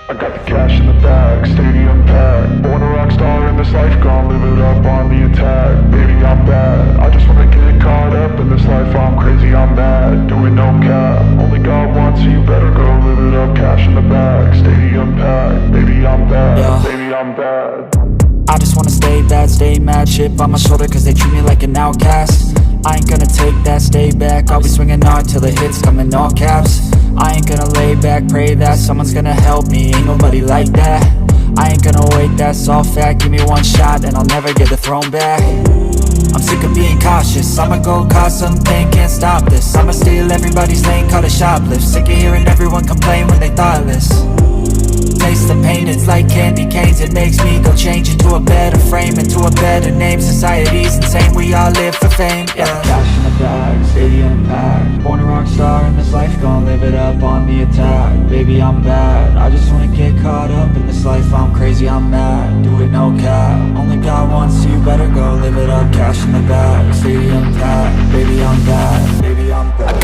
I got the cash in the bag, stadium packed. Born a rock star in this life, gon' live it up on the attack. Baby, I'm bad, I just wanna get caught up in this life. I'm crazy, I'm mad, doing no cap. Only God wants, so you better go live it up. Cash in the bag, stadium packed. Baby, I'm bad, baby, I'm bad. I just wanna stay bad, stay mad. Chip on my shoulder cause they treat me like an outcast. I ain't gonna take that, stay back. I'll be swinging hard till the hits come in all caps. I ain't gonna lay back, pray that someone's gonna help me. Ain't nobody like that. I ain't gonna wait, that's all fact. Give me one shot and I'll never get the throne back. I'm sick of being cautious, I'ma go cause something, can't stop this. I'ma steal everybody's lane, call it shoplift. Sick of hearing everyone complain when they thoughtless. Taste the pain, it's like candy canes. It makes me go change into a better frame, into a better name. Society's insane, we all live for fame, yeah. Cash in the bag, stadium packed. Born a rock star in this life, gon' live it up on the attack. Baby, I'm bad, I just wanna get caught up in this life. I'm crazy, I'm mad, do it no cap. Only God wants, so you better go live it up. Cash in the bag, stadium packed. Baby, I'm bad, baby, I'm bad.